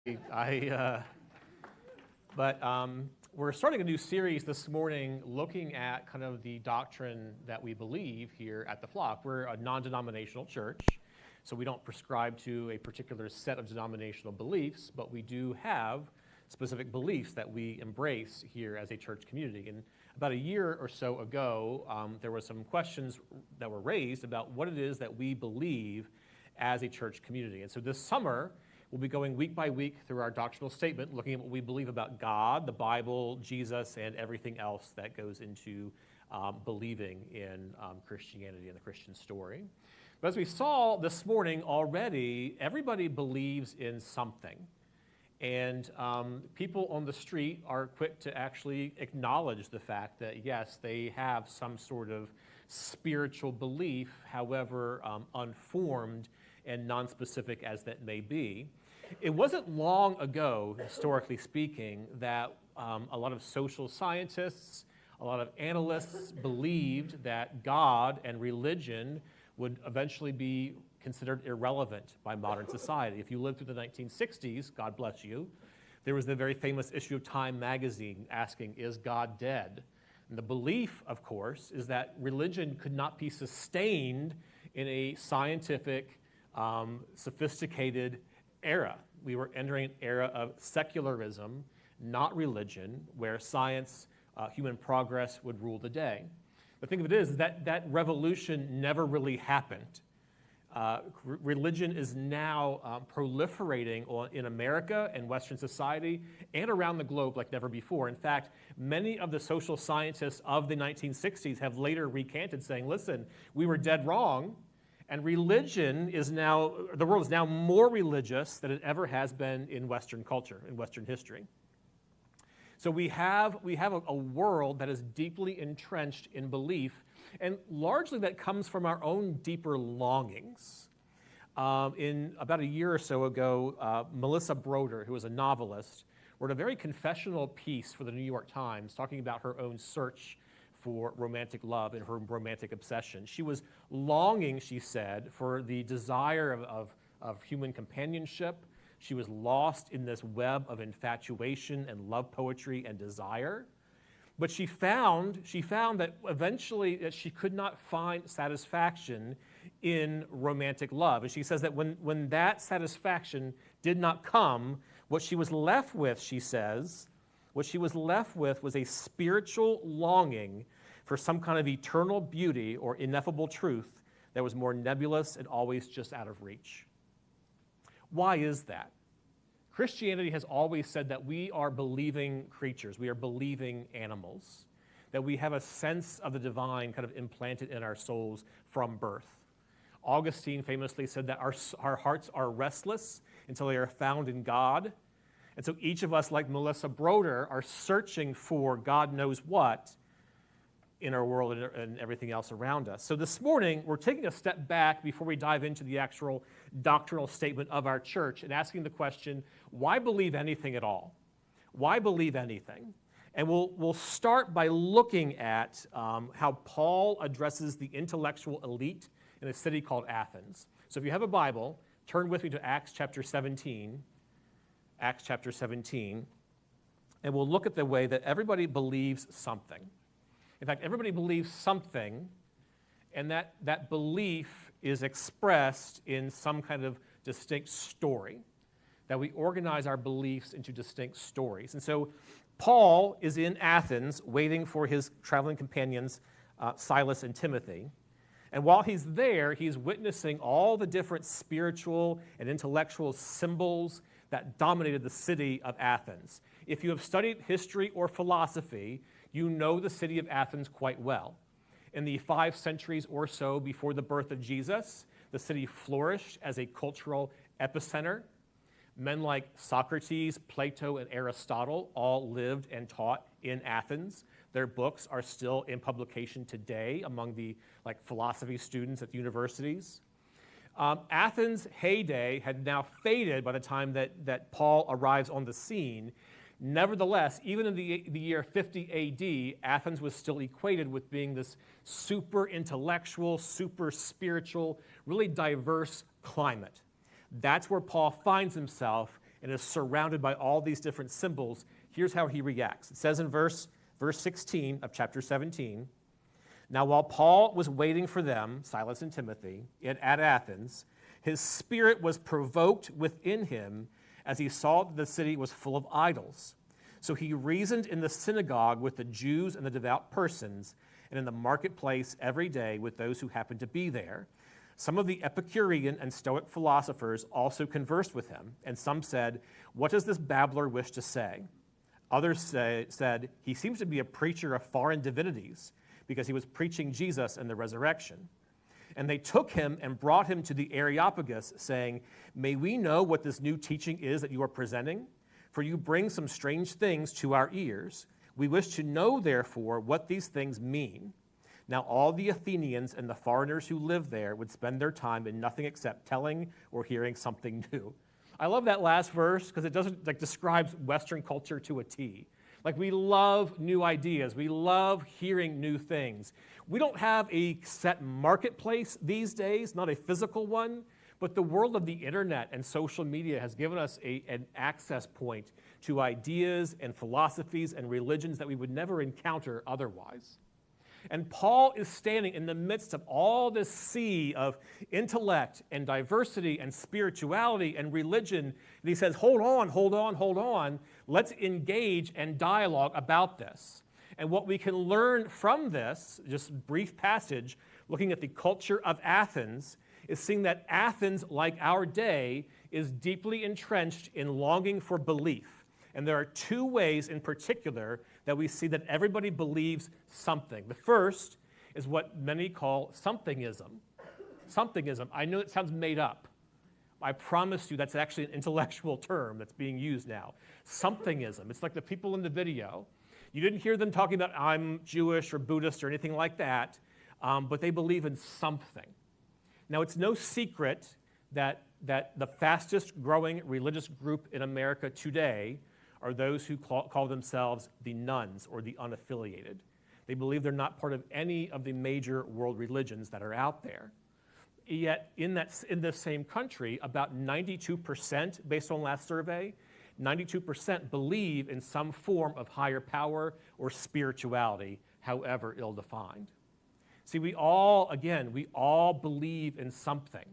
I, but we're starting a new series this morning looking at kind of the doctrine that we believe here at the Flock. We're a non-denominational church, so we don't prescribe to a particular set of denominational beliefs, but we do have specific beliefs that we embrace here as a church community. And about a year or so ago, there were some questions that were raised about what it is that we believe as a church community. And so this summer, we'll be going week by week through our doctrinal statement, looking at what we believe about God, the Bible, Jesus, and everything else that goes into believing in Christianity and the Christian story. But as we saw this morning already, everybody believes in something. And people on the street are quick to actually acknowledge the fact that, yes, they have some sort of spiritual belief, however unformed and nonspecific as that may be. It wasn't long ago, historically speaking, that a lot of social scientists, a lot of analysts believed that God and religion would eventually be considered irrelevant by modern society. If you lived through the 1960s, God bless you, there was the very famous issue of Time magazine asking, is God dead? And the belief, of course, is that religion could not be sustained in a scientific, sophisticated era. We were entering an era of secularism, not religion, where science, human progress would rule the day. The thing of it is that revolution never really happened. Religion is now proliferating in America and Western society and around the globe like never before. In fact, many of the social scientists of the 1960s have later recanted saying, listen, we were dead wrong, and religion is now, the world is now more religious than it ever has been in Western culture, in Western history. So we have a world that is deeply entrenched in belief, and largely that comes from our own deeper longings. In about a year or so ago, Melissa Broder, who was a novelist, wrote a very confessional piece for the New York Times talking about her own search for romantic love and her romantic obsession. She was longing, she said, for the desire of human companionship. She was lost in this web of infatuation and love poetry and desire. But she found that eventually that she could not find satisfaction in romantic love. And she says that when that satisfaction did not come, what she was left with, she says, what she was left with was a spiritual longing for some kind of eternal beauty or ineffable truth that was more nebulous and always just out of reach. Why is that? Christianity has always said that we are believing creatures, we are believing animals, that we have a sense of the divine kind of implanted in our souls from birth. Augustine famously said that our hearts are restless until they are found in God. And so each of us, like Melissa Broder, are searching for God knows what in our world and everything else around us. So this morning, we're taking a step back before we dive into the actual doctrinal statement of our church and asking the question, why believe anything at all? Why believe anything? And we'll start by looking at how Paul addresses the intellectual elite in a city called Athens. So if you have a Bible, turn with me to Acts chapter 17. Acts chapter 17, and we'll look at the way that everybody believes something. In fact, everybody believes something, and that belief is expressed in some kind of distinct story, that we organize our beliefs into distinct stories. And so Paul is in Athens waiting for his traveling companions, Silas and Timothy. And while he's there, he's witnessing all the different spiritual and intellectual symbols that dominated the city of Athens. If you have studied history or philosophy, you know the city of Athens quite well. In the 5 centuries or so before the birth of Jesus, the city flourished as a cultural epicenter. Men like Socrates, Plato, and Aristotle all lived and taught in Athens. Their books are still in publication today among the philosophy students at the universities. Athens' heyday had now faded by the time that Paul arrives on the scene. Nevertheless, even in the year 50 AD, Athens was still equated with being this super intellectual, super spiritual, really diverse climate. That's where Paul finds himself and is surrounded by all these different symbols, here's how he reacts. It says in verse 16 of chapter 17, "Now while Paul was waiting for them, Silas and Timothy, at Athens, his spirit was provoked within him as he saw that the city was full of idols. So he reasoned in the synagogue with the Jews and the devout persons, and in the marketplace every day with those who happened to be there. Some of the Epicurean and Stoic philosophers also conversed with him, and some said, 'What does this babbler wish to say?' Others said, 'He seems to be a preacher of foreign divinities, because he was preaching Jesus and the resurrection.' And they took him and brought him to the Areopagus, saying, 'May we know what this new teaching is that you are presenting? For you bring some strange things to our ears. We wish to know, therefore, what these things mean.' Now all the Athenians and the foreigners who lived there would spend their time in nothing except telling or hearing something new." I love that last verse because it doesn't describes Western culture to a T. We love new ideas. We love hearing new things. We don't have a set marketplace these days, not a physical one, but the world of the internet and social media has given us an access point to ideas and philosophies and religions that we would never encounter otherwise. And Paul is standing in the midst of all this sea of intellect and diversity and spirituality and religion. And he says, hold on. Let's engage and dialogue about this. And what we can learn from this, just brief passage, looking at the culture of Athens, is seeing that Athens, like our day, is deeply entrenched in longing for belief. And there are two ways in particular that we see that everybody believes something. The first is what many call somethingism. Somethingism. I know it sounds made up. I promise you that's actually an intellectual term that's being used now. Somethingism. It's like the people in the video. You didn't hear them talking about I'm Jewish or Buddhist or anything like that, but they believe in something. Now, it's no secret that the fastest growing religious group in America today are those who call themselves the nones or the unaffiliated. They believe they're not part of any of the major world religions that are out there. Yet in the same country, about 92%, based on last survey, 92% believe in some form of higher power or spirituality, however ill-defined. See, we all believe in something.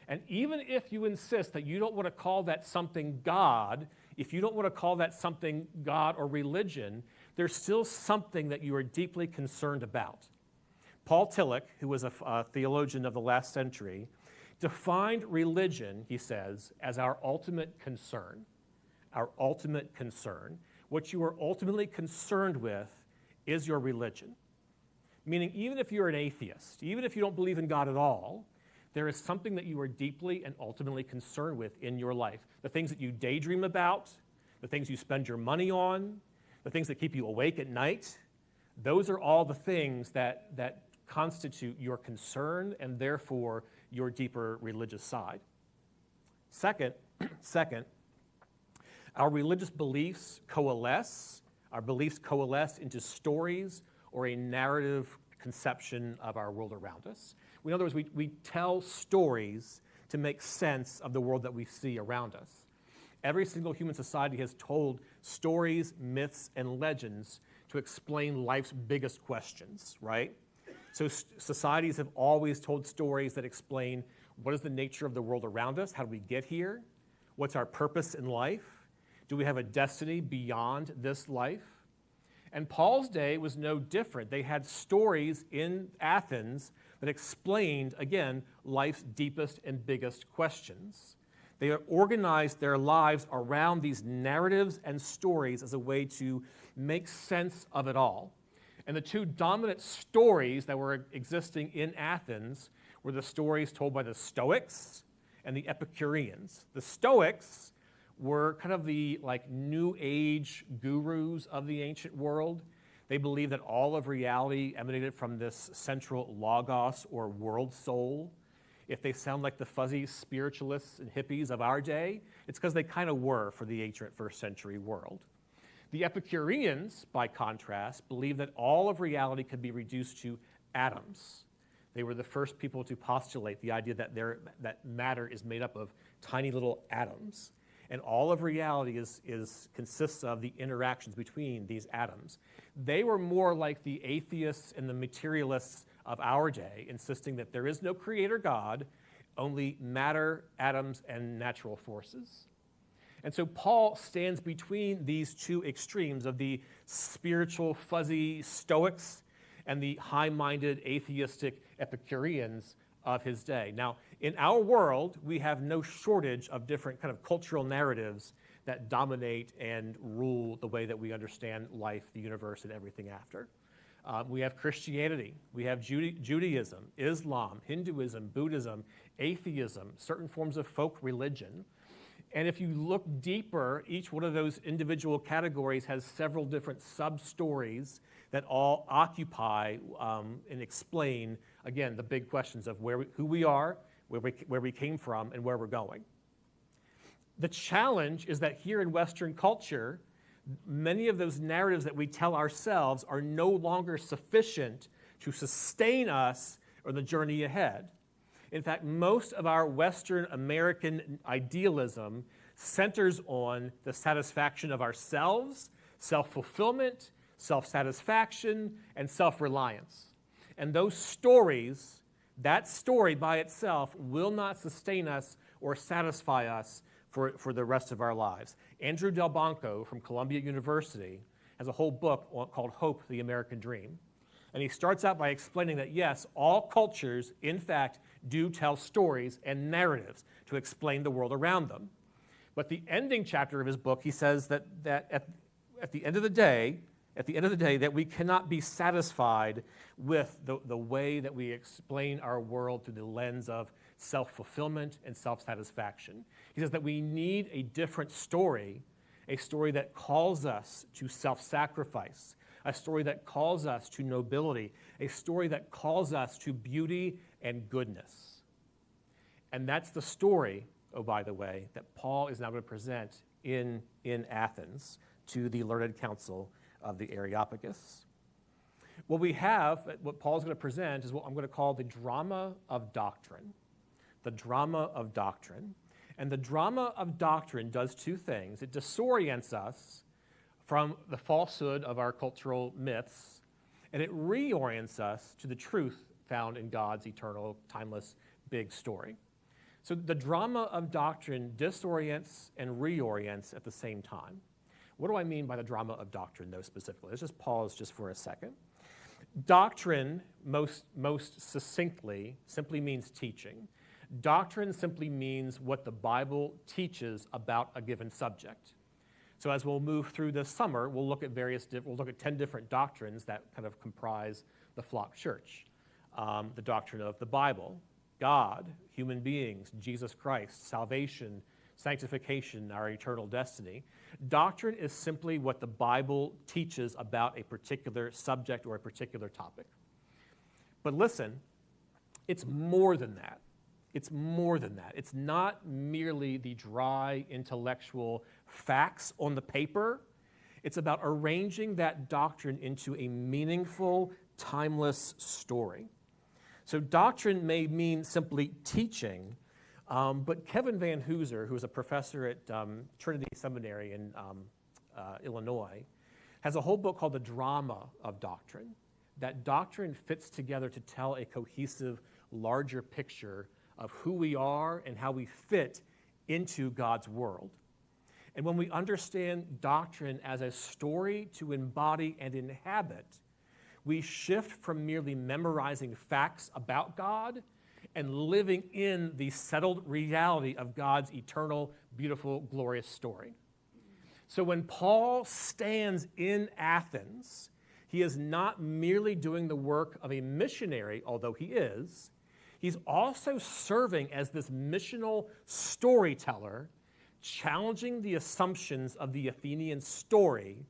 And even if you insist that you don't want to call that something God, if you don't want to call that something God or religion, there's still something that you are deeply concerned about. Paul Tillich, who was a theologian of the last century, defined religion, he says, as our ultimate concern. Our ultimate concern. What you are ultimately concerned with is your religion. Meaning, even if you're an atheist, even if you don't believe in God at all, there is something that you are deeply and ultimately concerned with in your life. The things that you daydream about, the things you spend your money on, the things that keep you awake at night, those are all the things that constitute your concern and therefore your deeper religious side. Second, our religious beliefs coalesce. Our beliefs coalesce into stories or a narrative conception of our world around us. In other words, we tell stories to make sense of the world that we see around us. Every single human society has told stories, myths, and legends to explain life's biggest questions, right? So societies have always told stories that explain what is the nature of the world around us, how do we get here, what's our purpose in life, do we have a destiny beyond this life? And Paul's day was no different. They had stories in Athens that explained, again, life's deepest and biggest questions. They organized their lives around these narratives and stories as a way to make sense of it all. And the two dominant stories that were existing in Athens were the stories told by the Stoics and the Epicureans. The Stoics were kind of the new age gurus of the ancient world. They believed that all of reality emanated from this central logos or world soul. If they sound like the fuzzy spiritualists and hippies of our day, it's because they kind of were for the ancient first century world. The Epicureans, by contrast, believed that all of reality could be reduced to atoms. They were the first people to postulate the idea that matter is made up of tiny little atoms. and all of reality consists of the interactions between these atoms. They were more like the atheists and the materialists of our day, insisting that there is no creator God, only matter, atoms, and natural forces. And so Paul stands between these two extremes of the spiritual, fuzzy Stoics and the high-minded, atheistic Epicureans of his day. Now, in our world, we have no shortage of different kind of cultural narratives that dominate and rule the way that we understand life, the universe, and everything after. We have Christianity, we have Judaism, Islam, Hinduism, Buddhism, atheism, certain forms of folk religion. And if you look deeper, each one of those individual categories has several different sub-stories that all occupy and explain, again, the big questions of who we are, where we came from, and where we're going. The challenge is that here in Western culture, many of those narratives that we tell ourselves are no longer sufficient to sustain us on the journey ahead. In fact, most of our Western American idealism centers on the satisfaction of ourselves, self-fulfillment, self-satisfaction, and self-reliance. And those stories, that story by itself will not sustain us or satisfy us for the rest of our lives. Andrew Delbanco from Columbia University has a whole book called Hope, the American Dream. And he starts out by explaining that, yes, all cultures, in fact, do tell stories and narratives to explain the world around them. But the ending chapter of his book, he says that at the end of the day, that we cannot be satisfied with the way that we explain our world through the lens of self-fulfillment and self-satisfaction. He says that we need a different story, a story that calls us to self-sacrifice, a story that calls us to nobility, a story that calls us to beauty and goodness. And that's the story, oh, by the way, that Paul is now going to present in Athens to the learned council of the Areopagus. What Paul's going to present is what I'm going to call the drama of doctrine. The drama of doctrine. And the drama of doctrine does two things. It disorients us from the falsehood of our cultural myths, and it reorients us to the truth found in God's eternal, timeless, big story. So the drama of doctrine disorients and reorients at the same time. What do I mean by the drama of doctrine, though, specifically? Let's just pause just for a second. Doctrine, most succinctly, simply means teaching. Doctrine simply means what the Bible teaches about a given subject. So as we'll move through this summer, we'll look at 10 different doctrines that kind of comprise the flock church. The doctrine of the Bible, God, human beings, Jesus Christ, salvation, sanctification, our eternal destiny. Doctrine is simply what the Bible teaches about a particular subject or a particular topic. But listen, it's more than that. It's more than that. It's not merely the dry intellectual facts on the paper. It's about arranging that doctrine into a meaningful, timeless story. So doctrine may mean simply teaching, but Kevin Van Hooser, who is a professor at Trinity Seminary in Illinois, has a whole book called The Drama of Doctrine. That doctrine fits together to tell a cohesive, larger picture of who we are and how we fit into God's world. And when we understand doctrine as a story to embody and inhabit, we shift from merely memorizing facts about God and living in the settled reality of God's eternal, beautiful, glorious story. So when Paul stands in Athens, he is not merely doing the work of a missionary, although he is. He's also serving as this missional storyteller, challenging the assumptions of the Athenian story,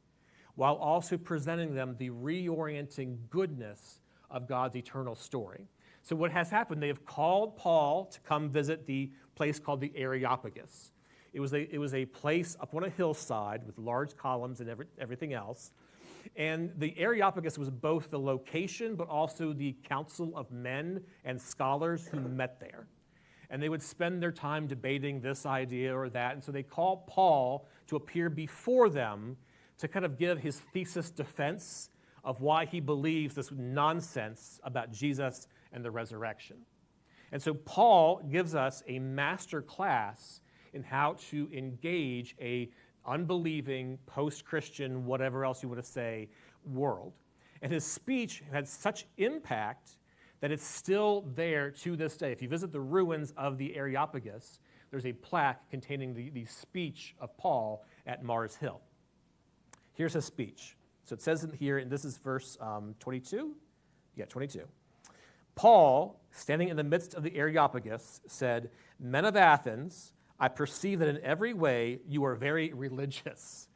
while also presenting them the reorienting goodness of God's eternal story. So what has happened, they have called Paul to come visit the place called the Areopagus. It was a place up on a hillside with large columns and everything else. And the Areopagus was both the location, but also the council of men and scholars who met there. and they would spend their time debating this idea or that. And so they call Paul to appear before them to kind of give his thesis defense of why he believes this nonsense about Jesus and the resurrection. And so Paul gives us a master class in how to engage a unbelieving, post-Christian, whatever else you want to say, world. And his speech had such impact that it's still there to this day. If you visit the ruins of the Areopagus, there's a plaque containing the speech of Paul at Mars Hill. Here's his speech. So it says in here, and this is verse 22? Yeah, 22. Paul, standing in the midst of the Areopagus, said, "Men of Athens, I perceive that in every way you are very religious."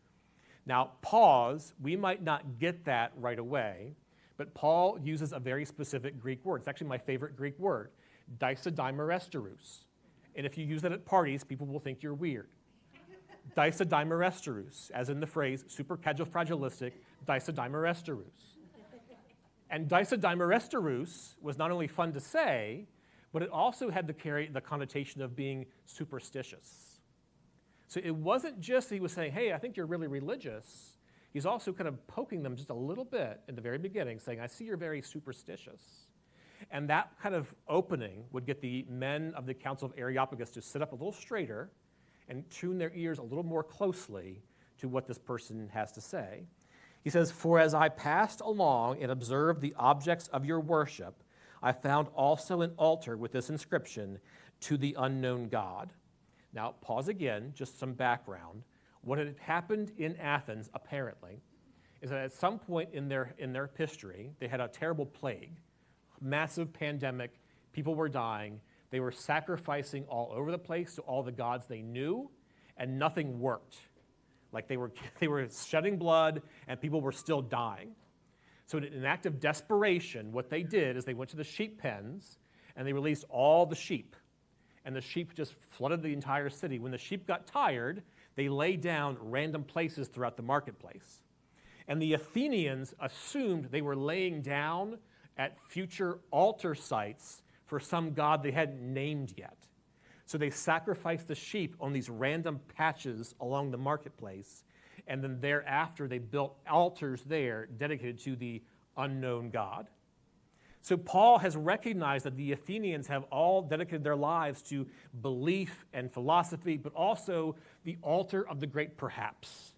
Now, pause. We might not get that right away, but Paul uses a very specific Greek word. It's actually my favorite Greek word, dysodimeresterus. And if you use that at parties, people will think you're weird. Dysodimeresterus, as in the phrase supercalifragilistic dysodimeresterus. And dysodimeresterus was not only fun to say, but it also had to carry the connotation of being superstitious. So it wasn't just he was saying, hey, I think you're really religious. He's also kind of poking them just a little bit in the very beginning, saying, I see you're very superstitious. And that kind of opening would get the men of the Council of Areopagus to sit up a little straighter and tune their ears a little more closely to what this person has to say. He says, "For as I passed along and observed the objects of your worship, I found also an altar with this inscription, 'To the unknown God.'" Now, pause again, just some background. What had happened in Athens, apparently, is that at some point in their history, they had a terrible plague, massive pandemic, people were dying, they were sacrificing all over the place to all the gods they knew, and nothing worked. Like they were shedding blood, and people were still dying. So in an act of desperation, what they did is they went to the sheep pens, and they released all the sheep. And the sheep just flooded the entire city. When the sheep got tired, they laid down random places throughout the marketplace. And the Athenians assumed they were laying down at future altar sites for some god they hadn't named yet. So they sacrificed the sheep on these random patches along the marketplace, and then thereafter they built altars there dedicated to the unknown God. So Paul has recognized that the Athenians have all dedicated their lives to belief and philosophy, but also the altar of the great perhaps.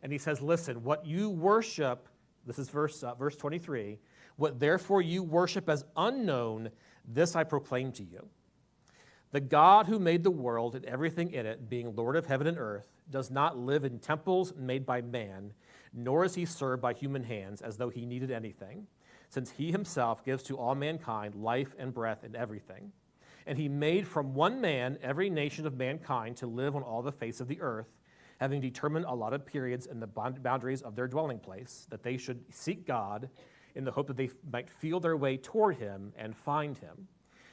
And he says, listen, what you worship, this is verse 23, what therefore you worship as unknown, this I proclaim to you. The God who made the world and everything in it, being Lord of heaven and earth, does not live in temples made by man, nor is he served by human hands as though he needed anything, since he himself gives to all mankind life and breath and everything. And he made from one man every nation of mankind to live on all the face of the earth, having determined allotted periods and the boundaries of their dwelling place, that they should seek God in the hope that they might feel their way toward him and find him.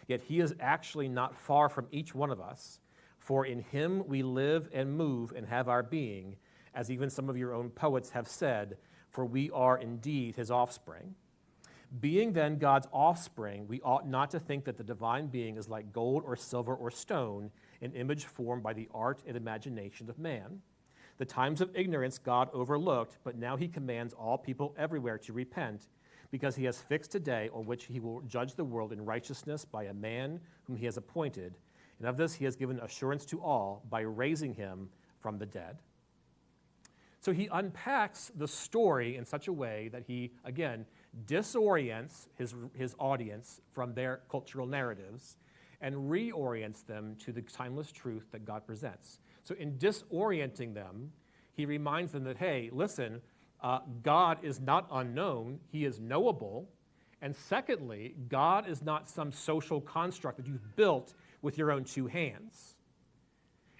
Yet he is actually not far from each one of us, for in him we live and move and have our being, as even some of your own poets have said, for we are indeed his offspring. Being then God's offspring, we ought not to think that the divine being is like gold or silver or stone, an image formed by the art and imagination of man. The times of ignorance God overlooked, but now he commands all people everywhere to repent, because he has fixed a day on which he will judge the world in righteousness by a man whom he has appointed, and of this he has given assurance to all by raising him from the dead. So he unpacks the story in such a way that he, again, disorients his audience from their cultural narratives and reorients them to the timeless truth that God presents. So in disorienting them, he reminds them that, hey, listen, God is not unknown, he is knowable. And secondly, God is not some social construct that you've built with your own two hands.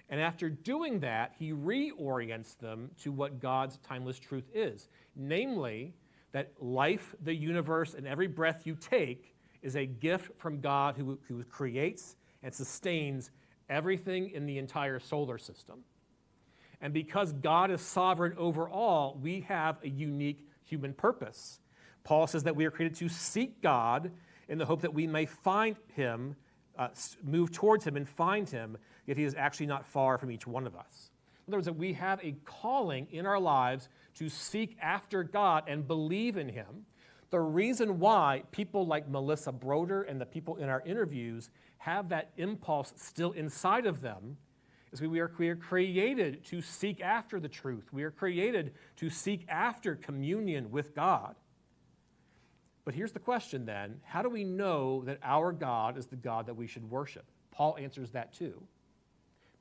And after doing that, he reorients them to what God's timeless truth is, namely that life, the universe, and every breath you take is a gift from God who creates and sustains everything in the entire solar system. And because God is sovereign over all, we have a unique human purpose. Paul says that we are created to seek God in the hope that we may find him move towards him and find him, yet he is actually not far from each one of us. In other words, that we have a calling in our lives to seek after God and believe in him. The reason why people like Melissa Broder and the people in our interviews have that impulse still inside of them is we are created to seek after the truth. We are created to seek after communion with God. But here's the question then, how do we know that our God is the God that we should worship? Paul answers that too.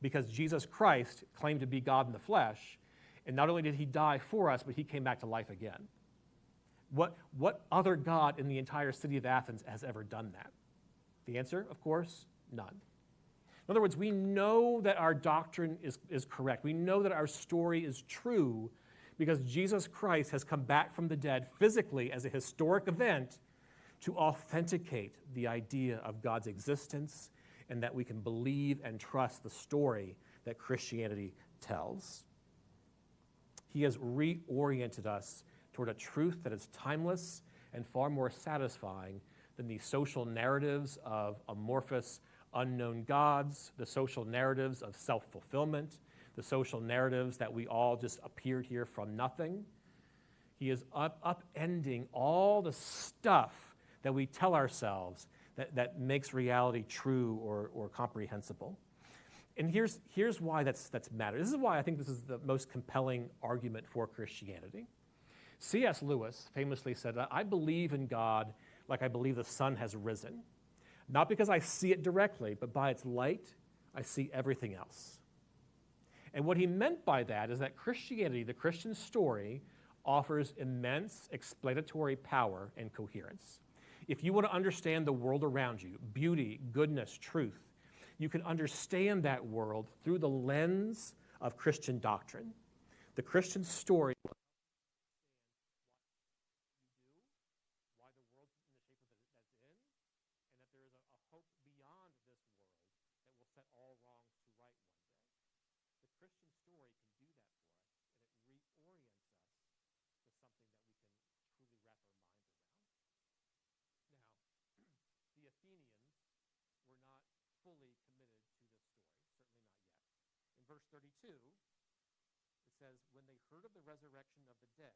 Because Jesus Christ claimed to be God in the flesh, and not only did he die for us, but he came back to life again. What other God in the entire city of Athens has ever done that? The answer, of course, none. In other words, we know that our doctrine is correct. We know that our story is true because Jesus Christ has come back from the dead physically as a historic event to authenticate the idea of God's existence and that we can believe and trust the story that Christianity tells. He has reoriented us toward a truth that is timeless and far more satisfying than the social narratives of amorphous, unknown gods, the social narratives of self-fulfillment, the social narratives that we all just appeared here from nothing. He is upending all the stuff that we tell ourselves that makes reality true or comprehensible. And here's why that's matters. This is why I think this is the most compelling argument for Christianity. C.S. Lewis famously said, I believe in God like I believe the sun has risen. Not because I see it directly, but by its light, I see everything else. And what he meant by that is that Christianity, the Christian story, offers immense explanatory power and coherence. If you want to understand the world around you, beauty, goodness, truth, you can understand that world through the lens of Christian doctrine. The Christian story verse 32, it says, when they heard of the resurrection of the dead,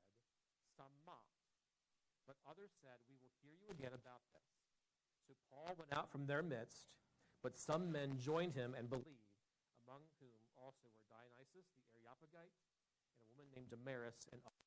some mocked, but others said, we will hear you again about this. So Paul went out from their midst, but some men joined him and believed, among whom also were Dionysius the Areopagite, and a woman named Damaris, and others.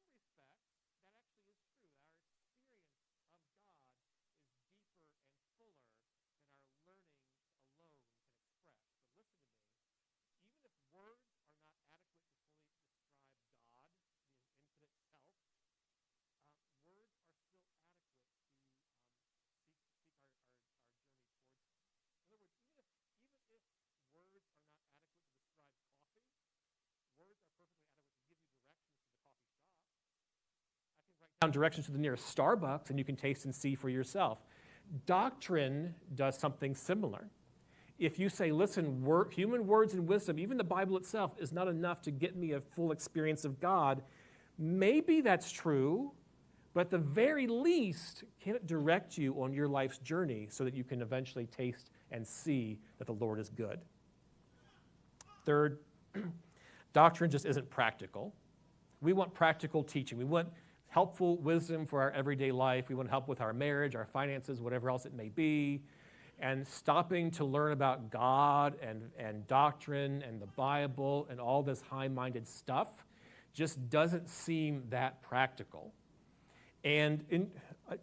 respects, that actually is true. Our experience of God is deeper and fuller than our learning alone can express. But listen to me, even if words are not adequate to fully describe God, the infinite self, words are still adequate to seek our journey towards Him. In other words, even if words are not adequate to describe coffee, words are perfectly adequate to give you directions to the coffee shop. I can write down directions to the nearest Starbucks, and you can taste and see for yourself. Doctrine does something similar. If you say, listen, human words and wisdom, even the Bible itself, is not enough to get me a full experience of God, maybe that's true, but at the very least, can it direct you on your life's journey so that you can eventually taste and see that the Lord is good? Third, doctrine just isn't practical. We want practical teaching. We want helpful wisdom for our everyday life. We want help with our marriage, our finances, whatever else it may be. And stopping to learn about God and doctrine and the Bible and all this high-minded stuff just doesn't seem that practical. And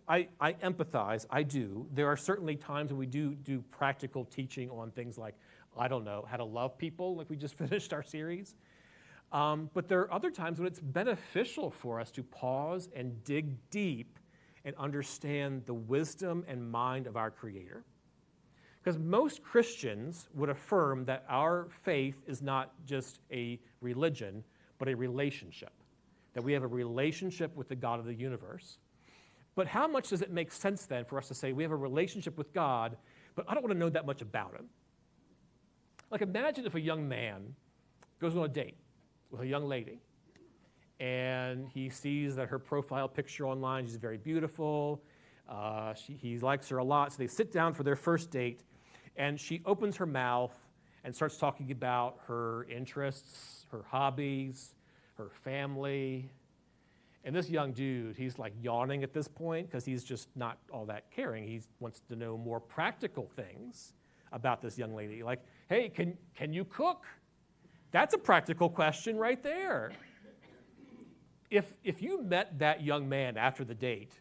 I empathize, I do. There are certainly times when we do practical teaching on things like, I don't know, how to love people, like we just finished our series. But there are other times when it's beneficial for us to pause and dig deep and understand the wisdom and mind of our Creator. Because most Christians would affirm that our faith is not just a religion, but a relationship. That we have a relationship with the God of the universe. But how much does it make sense then for us to say we have a relationship with God, but I don't want to know that much about Him? Like imagine if a young man goes on a date with a young lady, and he sees that her profile picture online, she's very beautiful, he likes her a lot, so they sit down for their first date, and she opens her mouth and starts talking about her interests, her hobbies, her family. And this young dude, he's like yawning at this point because he's just not all that caring. He wants to know more practical things about this young lady. Like, hey, can you cook? That's a practical question right there. If you met that young man after the date,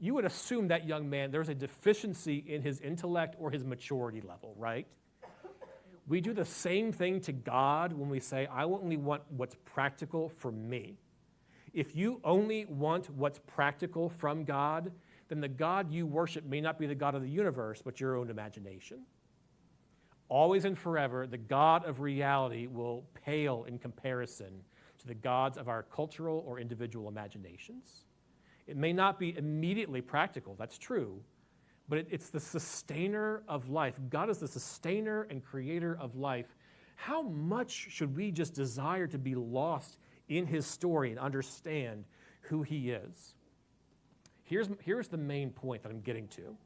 you would assume that young man, there's a deficiency in his intellect or his maturity level, right? We do the same thing to God when we say, I only want what's practical for me. If you only want what's practical from God, then the God you worship may not be the God of the universe, but your own imagination. Always and forever, the God of reality will pale in comparison to the gods of our cultural or individual imaginations. It may not be immediately practical, that's true, but it's the sustainer of life. God is the sustainer and creator of life. How much should we just desire to be lost in His story and understand who He is? Here's the main point that I'm getting to.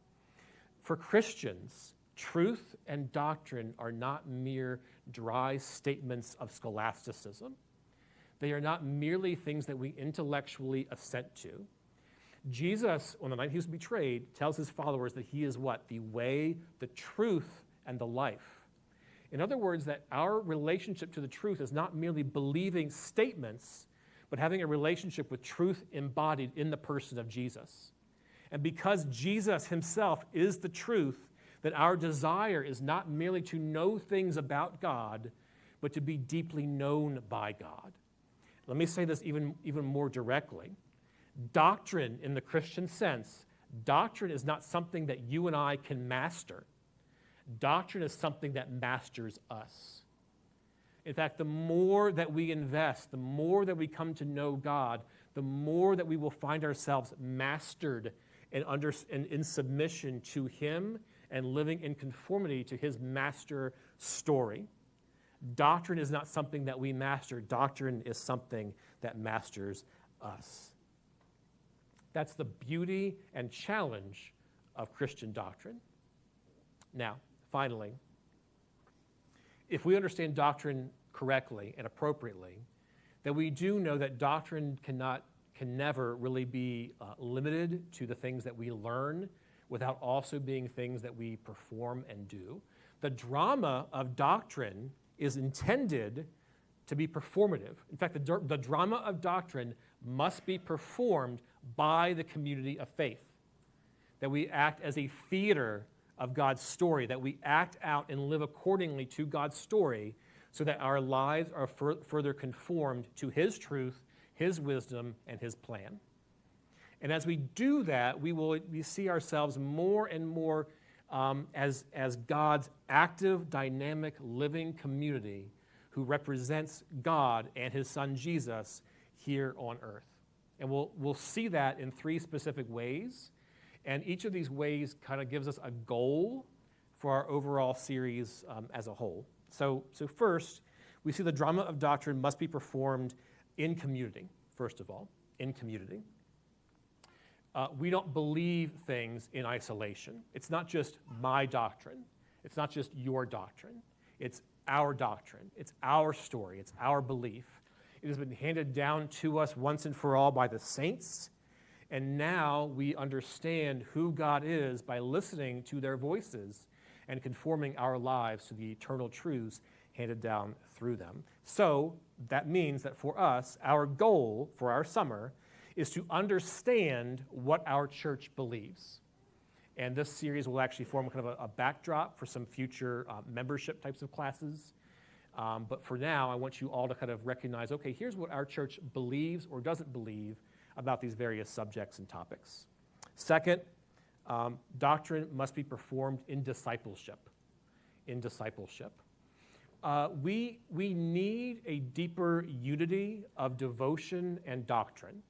For Christians, truth and doctrine are not mere dry statements of scholasticism. They are not merely things that we intellectually assent to. Jesus, on the night He was betrayed, tells His followers that He is what? The way, the truth, and the life. In other words, that our relationship to the truth is not merely believing statements, but having a relationship with truth embodied in the person of Jesus. And because Jesus Himself is the truth, that our desire is not merely to know things about God, but to be deeply known by God. Let me say this even more directly. Doctrine in the Christian sense, doctrine is not something that you and I can master. Doctrine is something that masters us. In fact, the more that we invest, the more that we come to know God, the more that we will find ourselves mastered and in submission to Him and living in conformity to His master story. Doctrine is not something that we master. Doctrine is something that masters us. That's the beauty and challenge of Christian doctrine. Now, finally, if we understand doctrine correctly and appropriately, then we do know that doctrine can never really be limited to the things that we learn without also being things that we perform and do. The drama of doctrine is intended to be performative. In fact, the drama of doctrine must be performed by the community of faith. That we act as a theater of God's story, that we act out and live accordingly to God's story so that our lives are further conformed to His truth, His wisdom, and His plan. And as we do that, we see ourselves more and more as God's active, dynamic, living community who represents God and His Son Jesus here on earth. And we'll see that in three specific ways. And each of these ways kind of gives us a goal for our overall series as a whole. So first, we see the drama of doctrine must be performed in community, first of all, in community. We don't believe things in isolation. It's not just my doctrine. It's not just your doctrine. It's our doctrine. It's our story. It's our belief. It has been handed down to us once and for all by the saints. And now we understand who God is by listening to their voices and conforming our lives to the eternal truths handed down through them. So that means that for us, our goal for our summer is to understand what our church believes. And this series will actually form kind of a backdrop for some future membership types of classes. But for now, I want you all to kind of recognize, okay, here's what our church believes or doesn't believe about these various subjects and topics. Second, doctrine must be performed in discipleship. In discipleship. We need a deeper unity of devotion and doctrine.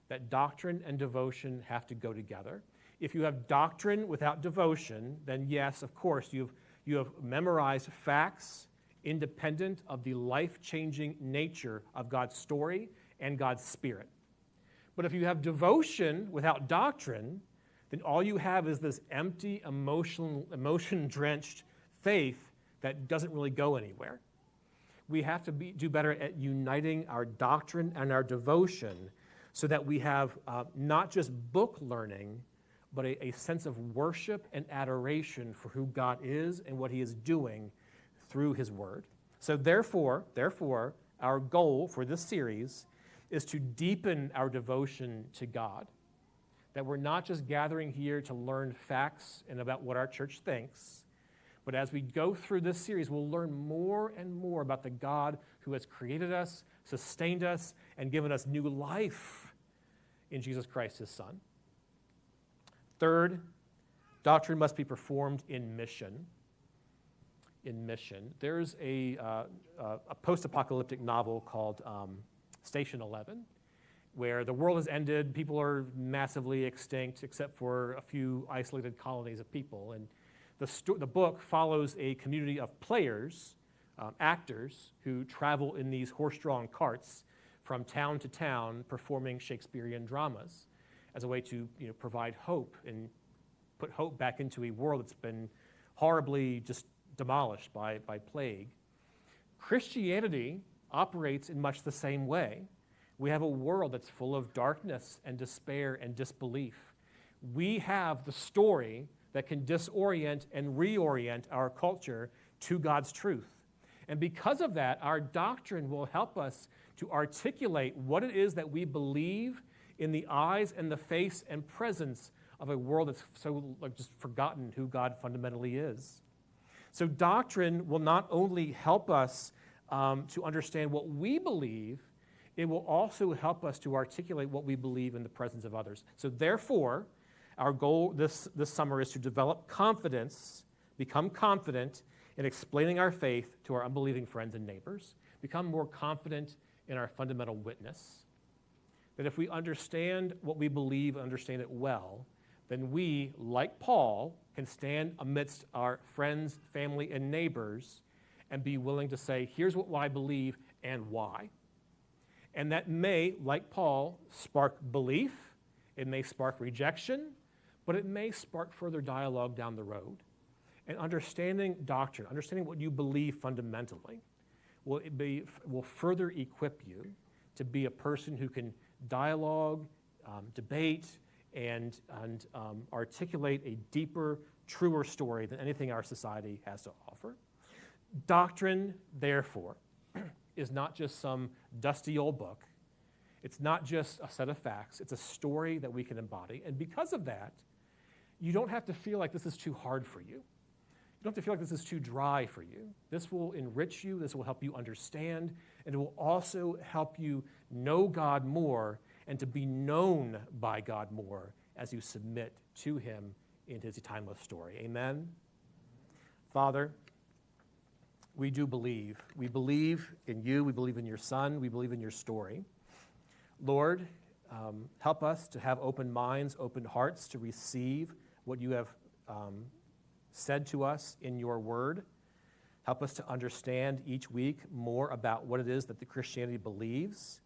That doctrine and devotion have to go together. If you have doctrine without devotion, then yes, of course, you have memorized facts independent of the life-changing nature of God's story and God's Spirit. But if you have devotion without doctrine, then all you have is this empty, emotion-drenched faith that doesn't really go anywhere. We have to do better at uniting our doctrine and our devotion so that we have not just book learning, but a sense of worship and adoration for who God is and what He is doing through His Word. So therefore, our goal for this series is to deepen our devotion to God. That we're not just gathering here to learn facts and about what our church thinks, but as we go through this series, we'll learn more and more about the God who has created us, sustained us, and given us new life in Jesus Christ, His Son. Third, doctrine must be performed in mission. In mission. There's a post-apocalyptic novel called Station 11, where the world has ended, people are massively extinct, except for a few isolated colonies of people. And the book follows a community of players, actors, who travel in these horse-drawn carts from town to town performing Shakespearean dramas as a way to provide hope and put hope back into a world that's been horribly just demolished by plague. Christianity operates in much the same way. We have a world that's full of darkness and despair and disbelief. We have the story that can disorient and reorient our culture to God's truth. And because of that, our doctrine will help us to articulate what it is that we believe in the eyes and the face and presence of a world that's so just forgotten who God fundamentally is. So doctrine will not only help us to understand what we believe, it will also help us to articulate what we believe in the presence of others. So therefore, our goal this summer is to develop confidence, become confident in explaining our faith to our unbelieving friends and neighbors, become more confident in our fundamental witness. That if we understand what we believe and understand it well, then we, like Paul, can stand amidst our friends, family, and neighbors and be willing to say, here's what I believe and why. And that may, like Paul, spark belief, it may spark rejection, but it may spark further dialogue down the road. And understanding doctrine, understanding what you believe fundamentally, will further equip you to be a person who can dialogue, debate, and articulate a deeper, truer story than anything our society has to offer. Doctrine, therefore, is not just some dusty old book. It's not just a set of facts. It's a story that we can embody. And because of that, you don't have to feel like this is too hard for you. You don't have to feel like this is too dry for you. This will enrich you. This will help you understand. And it will also help you know God more and to be known by God more as you submit to him in his timeless story. Amen? Father, we do believe. We believe in you. We believe in your Son. We believe in your story. Lord, help us to have open minds, open hearts to receive what you have said to us in your word. Help us to understand each week more about what it is that the Christianity believes.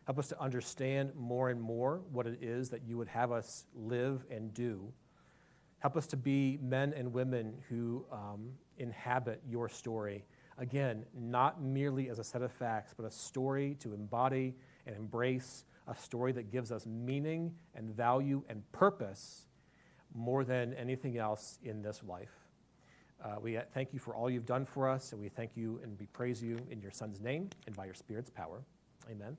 Help us to understand more and more what it is that you would have us live and do. Help us to be men and women who inhabit your story. Again, not merely as a set of facts, but a story to embody and embrace, a story that gives us meaning and value and purpose more than anything else in this life. We thank you for all you've done for us, and we thank you and we praise you in your Son's name and by your Spirit's power. Amen.